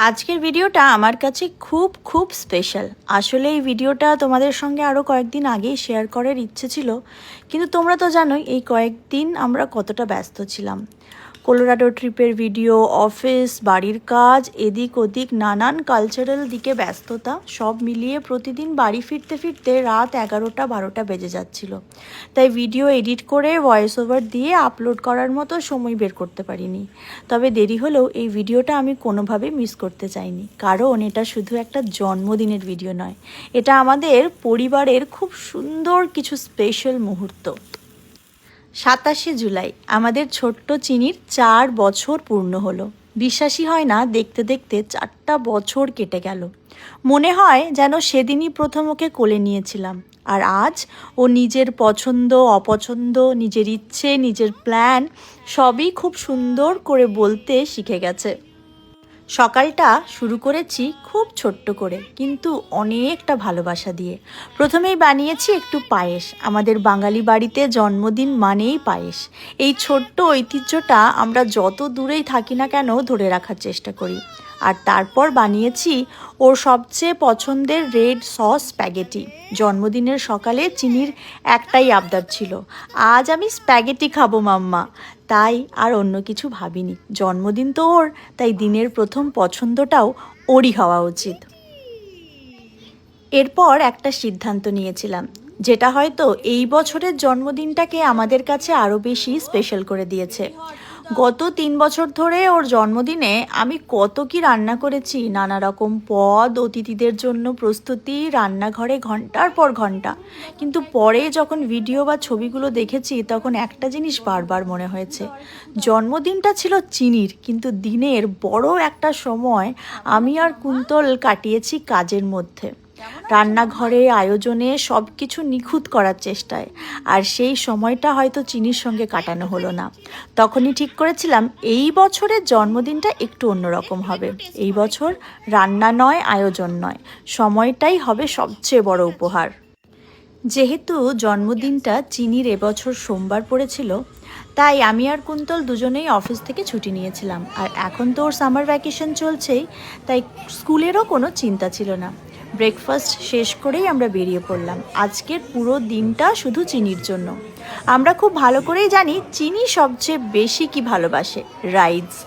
আজকের ভিডিওটা আমার কাছে খুব স্পেশাল। আসলে এই ভিডিওটা তোমাদের সঙ্গে আরও কয়েকদিন আগেই শেয়ার করার ইচ্ছে ছিল, কিন্তু তোমরা তো জানোই এই কয়েকদিন আমরা কতটা ব্যস্ত ছিলাম। কলোরাডো ট্রিপের ভিডিও, অফিস, বাড়ির কাজ, এদিক ওদিক নানান কালচারাল দিকে ব্যস্ততা সব মিলিয়ে প্রতিদিন বাড়ি ফিরতে ফিরতে রাত 11টা-12টা বেজে যাচ্ছিল। তাই ভিডিও এডিট করে ভয়েস ওভার দিয়ে আপলোড করার মতো সময় বের করতে পারিনি। তবে দেরি হলেও এই ভিডিওটা আমি কোনোভাবেই মিস করতে চাইনি, কারণ এটা শুধু একটা জন্মদিনের ভিডিও নয়, এটা আমাদের পরিবারের খুব সুন্দর কিছু স্পেশাল মুহূর্ত। 27শে জুলাই আমাদের ছোট্ট চিনির 4 বছর পূর্ণ হলো। বিশ্বাসই হয় না, দেখতে দেখতে 4টা বছর কেটে গেল। মনে হয় যেন সেদিনই প্রথম ওকে কোলে নিয়েছিলাম। আর আজ ও নিজের পছন্দ অপছন্দ, নিজের ইচ্ছে, নিজের প্ল্যান সবই খুব সুন্দর করে বলতে শিখে গেছে। সকালটা শুরু করেছি খুব ছোট্ট করে, কিন্তু অনেকটা ভালোবাসা দিয়ে। প্রথমেই বানিয়েছি একটু পায়েস। আমাদের বাঙালি বাড়িতে জন্মদিন মানেই পায়েস। এই ছোট্ট ঐতিহ্যটা আমরা যত দূরেই থাকি না কেন ধরে রাখার চেষ্টা করি। আর তারপর বানিয়েছি ওর সবচেয়ে পছন্দের রেড সস স্প্যাগেটি। জন্মদিনের সকালে চিনির একটাই আবদার ছিল, আজ আমি স্প্যাগেটি খাবো মাম্মা। তাই আর অন্য কিছু ভাবিনি, জন্মদিন তো ওর, তাই দিনের প্রথম পছন্দটাও ওরই হওয়া উচিত। এরপর একটা সিদ্ধান্ত নিয়েছিলাম, যেটা হয়তো এই বছরের জন্মদিনটাকে আমাদের কাছে আরও বেশি স্পেশাল করে দিয়েছে। গত 3 বছর ধরে ওর জন্মদিনে আমি কত কি রান্না করেছি, নানা রকম পদ, অতিথিদের জন্য প্রস্তুতি, রান্নাঘরে ঘন্টার পর ঘন্টা। কিন্তু পরে যখন ভিডিও বা ছবিগুলো দেখেছি তখন একটা জিনিস বারবার মনে হয়েছে, জন্মদিনটা ছিল চিনির, কিন্তু দিনের বড় একটা সময় আমি আর কুন্তল কাটিয়েছি কাজের মধ্যে, রান্নাঘরে, আয়োজনে, সব কিছু নিখুঁত করার চেষ্টায়। আর সেই সময়টা হয়তো চিনির সঙ্গে কাটানো হলো না। তখনই ঠিক করেছিলাম এই বছরের জন্মদিনটা একটু অন্যরকম হবে। এই বছর রান্না নয়, আয়োজন নয়, সময়টাই হবে সবচেয়ে বড় উপহার। যেহেতু জন্মদিনটা চিনির এবছর সোমবার পড়েছিল, তাই আমি আর কুন্তল দুজনেই অফিস থেকে ছুটি নিয়েছিলাম। আর এখন তো ওর সামার ভ্যাকেশন চলছেই, তাই স্কুলেরও কোনো চিন্তা ছিল না। ব্রেকফাস্ট শেষ করেই আমরা বেরিয়ে পড়লাম। আজকের পুরো দিনটা শুধু চিনির জন্য। আমরা খুব ভালো করেই জানি চিনি সবচেয়ে বেশি কি ভালোবাসে, রাইডস।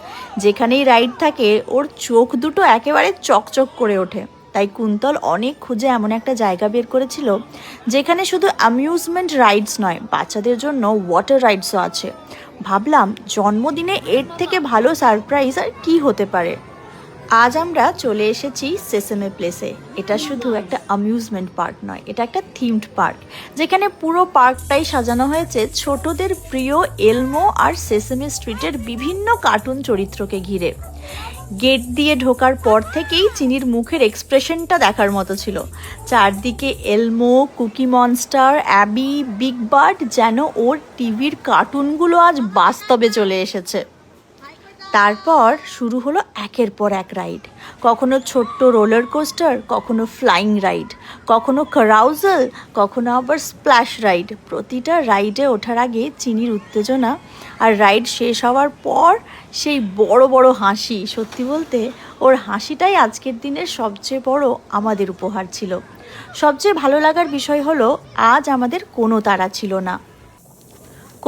যেখানেই রাইড থাকে ওর চোখ দুটো একেবারে চকচক করে ওঠে। তাই কুন্তল অনেক খুঁজে এমন একটা জায়গা বের করেছিল যেখানে শুধু অ্যামিউজমেন্ট রাইডস নয়, বাচ্চাদের জন্য ওয়াটার রাইডসও আছে। ভাবলাম জন্মদিনে এর থেকে ভালো সারপ্রাইজ আর কি হতে পারে। আজ আমরা চলে এসেছি সেসেমে প্লেসে। এটা শুধু একটা অ্যামিউজমেন্ট পার্ক নয়, এটা একটা থিমড পার্ক, যেখানে পুরো পার্কটাই সাজানো হয়েছে ছোটদের প্রিয় এলমো আর সেসেমে স্ট্রিটের বিভিন্ন কার্টুন চরিত্রকে ঘিরে। গেট দিয়ে ঢোকার পর থেকেই চিনির মুখের এক্সপ্রেশনটা দেখার মতো ছিল। চারদিকে Elmo, Cookie Monster, Abby, Big Bird, যেন ওর টিভির কার্টুনগুলো আজ বাস্তবে চলে এসেছে। তারপর শুরু হলো একের পর এক রাইড, কখনো ছোট্ট রোলার কোস্টার, কখনো ফ্লাইং রাইড, কখনো ক্যারাউজেল, কখনো আবার স্প্ল্যাশ রাইড। প্রতিটা রাইডে ওঠার আগে চিনির উত্তেজনা, আর রাইড শেষ হওয়ার পর সেই বড় বড় হাসি। সত্যি বলতে ওর হাসিটাই আজকের দিনের সবচেয়ে বড় আমাদের উপহার ছিল। সবচেয়ে ভালো লাগার বিষয় হলো আজ আমাদের কোনো তাড়া ছিল না,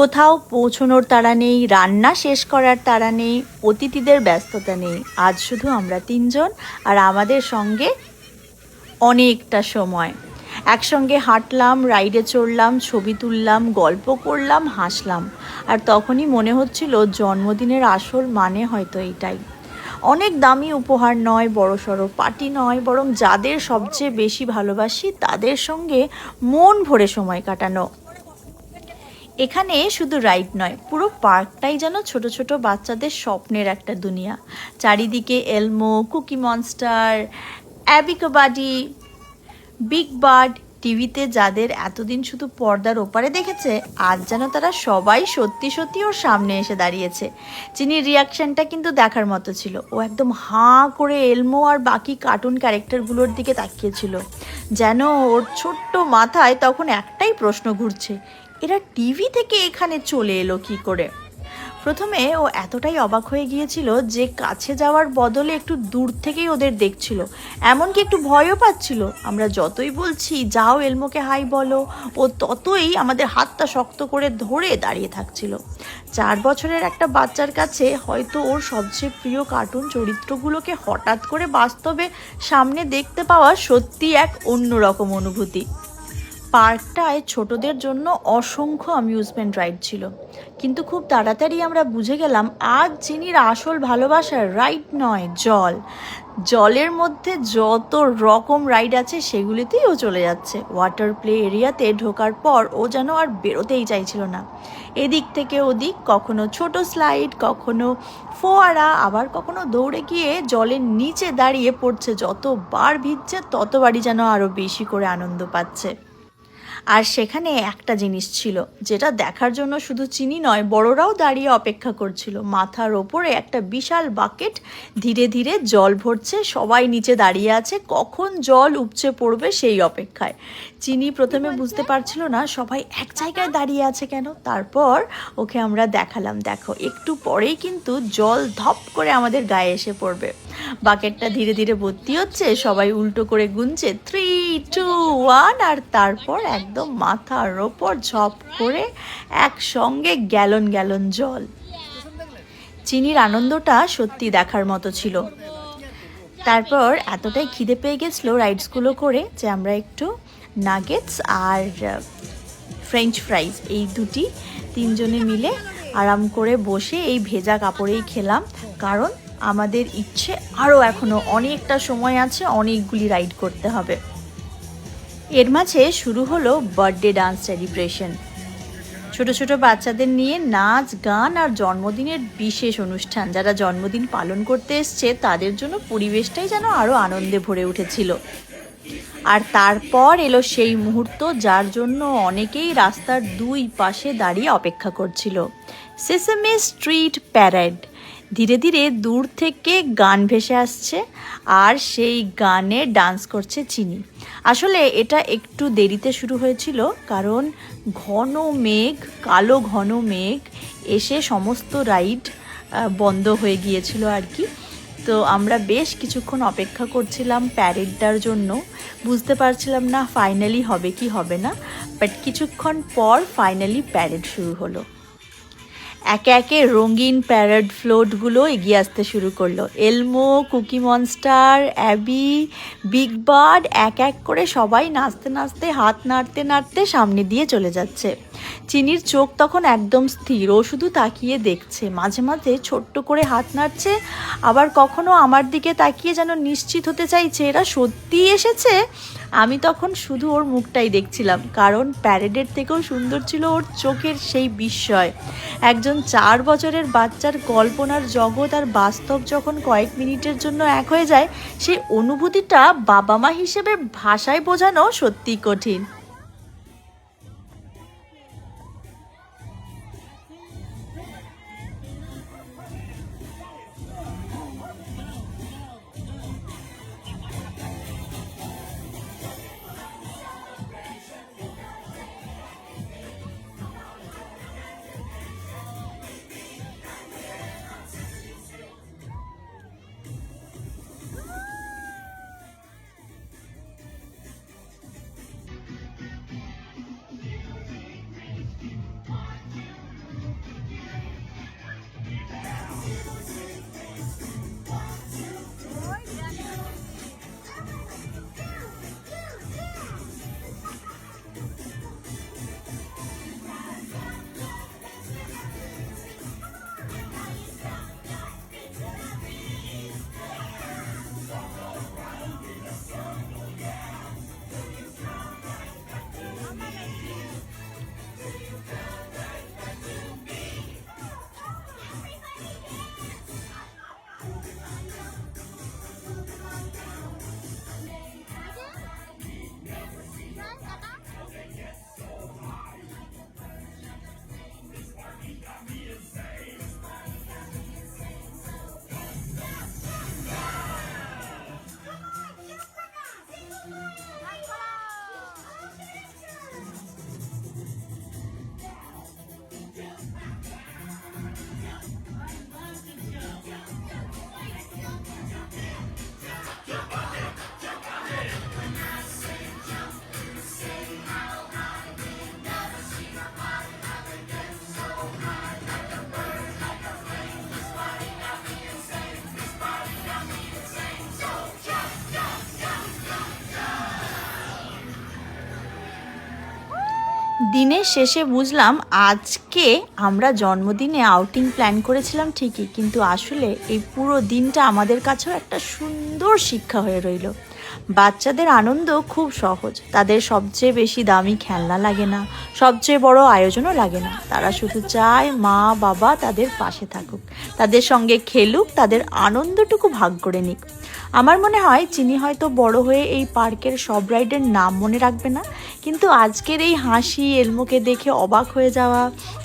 কোথাও পৌঁছানোর তাড়া নেই, রান্না শেষ করার তাড়া নেই, অতিথিদের ব্যস্ততা নেই। আজ শুধু আমরা 3জন আর আমাদের সঙ্গে অনেকটা সময় একসঙ্গে হাঁটলাম, রাইডে চড়লাম, ছবি তুললাম, গল্প করলাম, হাসলাম। আর তখনই মনে হচ্ছিল জন্মদিনের আসল মানে হয়তো এটাই। অনেক দামি উপহার নয়, বড়সড় পার্টি নয়, বরং যাদের সবচেয়ে বেশি ভালোবাসি তাদের সঙ্গে মন ভরে সময় কাটানো। এখানে শুধু রাইড নয়, পুরো পার্কটাই যেন ছোট ছোট বাচ্চাদের স্বপ্নের একটা দুনিয়া। চারিদিকে Elmo, Cookie Monster, Abby Cadabby, Big Bird. টিভিতে যাদের এতদিন শুধু পর্দার ওপারে দেখেছে, আজ যেন তারা সবাই সত্যি সত্যি ওর সামনে এসে দাঁড়িয়েছে। চিনির রিয়াকশনটা কিন্তু দেখার মতো ছিল। ও একদম হাঁ করে এলমো আর বাকি কার্টুন ক্যারেক্টারগুলোর দিকে তাকিয়েছিল, যেন ওর ছোট্ট মাথায় তখন একটাই প্রশ্ন ঘুরছে, এরা টিভি থেকে এখানে চলে এলো কী করে। প্রথমে ও এতটাই অবাক হয়ে গিয়েছিল যে কাছে যাওয়ার বদলে একটু দূর থেকেই ওদের দেখছিল, এমনকি একটু ভয়ও পাচ্ছিল। আমরা যতই বলছি যাও এলমোকে হাই বলো, ও ততই আমাদের হাতটা শক্ত করে ধরে দাঁড়িয়ে থাকছিল। 4 বছরের একটা বাচ্চার কাছে হয়তো ওর সবচেয়ে প্রিয় কার্টুন চরিত্রগুলোকে হঠাৎ করে বাস্তবে সামনে দেখতে পাওয়া সত্যি এক অন্যরকম অনুভূতি। পার্কটায় ছোটদের জন্য অসংখ্য অ্যামিউজমেন্ট রাইড ছিল, কিন্তু খুব তাড়াতাড়ি আমরা বুঝে গেলাম আজ চিনির আসল ভালোবাসার রাইড নয়, জল। জলের মধ্যে যত রকম রাইড আছে সেগুলিতেই ও চলে যাচ্ছে। ওয়াটার প্লে এরিয়াতে ঢোকার পর ও যেন আর বেরোতেই চাইছিল না। এদিক থেকে ওদিক, কখনো ছোট স্লাইড, কখনো ফোয়ারা, আবার কখনো দৌড়ে গিয়ে জলের নিচে দাঁড়িয়ে পড়ছে। যতবার ভিজছে ততবারই যেন আরও বেশি করে আনন্দ পাচ্ছে। আর সেখানে একটা জিনিস ছিল যেটা দেখার জন্য শুধু চিনি নয়, বড়রাও দাঁড়িয়ে অপেক্ষা করছিল। মাথার ওপরে একটা বিশাল বাকেট, ধীরে ধীরে জল ভরছে, সবাই নিচে দাঁড়িয়ে আছে কখন জল উপচে পড়বে সেই অপেক্ষায়। চিনি প্রথমে বুঝতে পারছিল না সবাই এক জায়গায় দাঁড়িয়ে আছে কেন। তারপর ওকে আমরা দেখালাম, দেখো একটু পরেই কিন্তু জল ধপ করে আমাদের গায়ে এসে পড়বে। বাকেটটা ধীরে ধীরে ভর্তি হচ্ছে, সবাই উল্টো করে গুনছে 3, 2, 1, আর তারপর একদম মাথার ওপর ঝপ করে একসঙ্গে গ্যালন গ্যালন জল। চিনির আনন্দটা সত্যি দেখার মতো ছিল। তারপর এতটাই খিদে পেয়ে গেছিলো রাইডসগুলো করে যে আমরা একটু নাগেটস আর ফ্রেঞ্চ ফ্রাইজ এই দুটি তিনজনে মিলে আরাম করে বসে এই ভেজা কাপড়েই খেলাম, কারণ আমাদের ইচ্ছে আরও এখনও অনেকটা সময় আছে, অনেকগুলি রাইড করতে হবে। এর মাঝে শুরু হলো বার্থডে ডান্স সেলিব্রেশন। ছোট ছোট বাচ্চাদের নিয়ে নাচ গান আর জন্মদিনের বিশেষ অনুষ্ঠান। যারা জন্মদিন পালন করতে এসছে তাদের জন্য পরিবেশটাই যেন আরও আনন্দে ভরে উঠেছিল। আর তারপর এলো সেই মুহূর্ত যার জন্য অনেকেই রাস্তার দুই পাশে দাঁড়িয়ে অপেক্ষা করছিল, সেসেমি স্ট্রিট প্যারেড। ধীরে ধীরে দূর থেকে গান ভেসে আসছে আর সেই গানে ডান্স করছে চিনি। আসলে এটা একটু দেরিতে শুরু হয়েছিল, কারণ ঘন মেঘ, কালো ঘন মেঘ এসে সমস্ত রাইড বন্ধ হয়ে গিয়েছিল আর কি। তো আমরা বেশ কিছুক্ষণ অপেক্ষা করছিলাম প্যারেডটার জন্য, বুঝতে পারছিলাম না ফাইনালি হবে কি হবে না, বাট কিছুক্ষণ পর ফাইনালি প্যারেড শুরু হলো। একে একে রঙিন প্যারেড ফ্লোটগুলো এগিয়ে আসতে শুরু করলো। Elmo, Cookie Monster, Abby, Big Bird এক এক করে সবাই নাচতে নাচতে, হাত নাড়তে নাড়তে সামনে দিয়ে চলে যাচ্ছে। চিনির চোখ তখন একদম স্থির, ও শুধু তাকিয়ে দেখছে, মাঝে মাঝে ছোট্ট করে হাত নাড়ছে, আবার কখনো আমার দিকে তাকিয়ে যেন নিশ্চিত হতে চাইছে এরা সত্যিই এসেছে। আমি তখন শুধু ওর মুখটাই দেখছিলাম, কারণ প্যারেডের থেকেও সুন্দর ছিল ওর চোখের সেই বিস্ময়। একজন 4 বছরের বাচ্চার কল্পনার জগৎ আর বাস্তব যখন কয়েক মিনিটের জন্য এক হয়ে যায়, সেই অনুভূতিটা বাবা মা হিসেবে ভাষায় বোঝানো সত্যিই কঠিন। দিনের শেষে বুঝলাম আজকে আমরা জন্মদিনে আউটিং প্ল্যান করেছিলাম ঠিকই, কিন্তু আসলে এই পুরো দিনটা আমাদের কাছেও একটা সুন্দর শিক্ষা হয়ে রইল। বাচ্চাদের আনন্দ খুব সহজ, তাদের সবচেয়ে বেশি দামি খেলনা লাগে না, সবচেয়ে বড় আয়োজনও লাগে না। তারা শুধু চায় মা বাবা তাদের পাশে থাকুক, তাদের সঙ্গে খেলুক, তাদের আনন্দটুকু ভাগ করে নিক। আমার মনে হয় চিনি হয়তো বড় হয়ে এই পার্কের সব রাইডের নাম মনে রাখবে না, কিন্তু আজকের এই হাসি, এলমোকে দেখে অবাক হয়ে যাওয়া,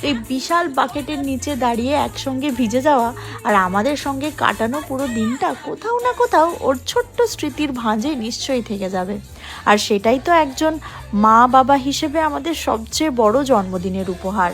এই বিশাল বাকেটের নিচে দাঁড়িয়ে একসঙ্গে ভিজে যাওয়া আর আমাদের সঙ্গে কাটানো পুরো দিনটা কোথাও না কোথাও ওর ছোট্ট স্মৃতির ভাঁজে নিশ্চয়ই থেকে যাবে। আর সেটাই তো একজন মা বাবা হিসেবে আমাদের সবচেয়ে বড় জন্মদিনের উপহার।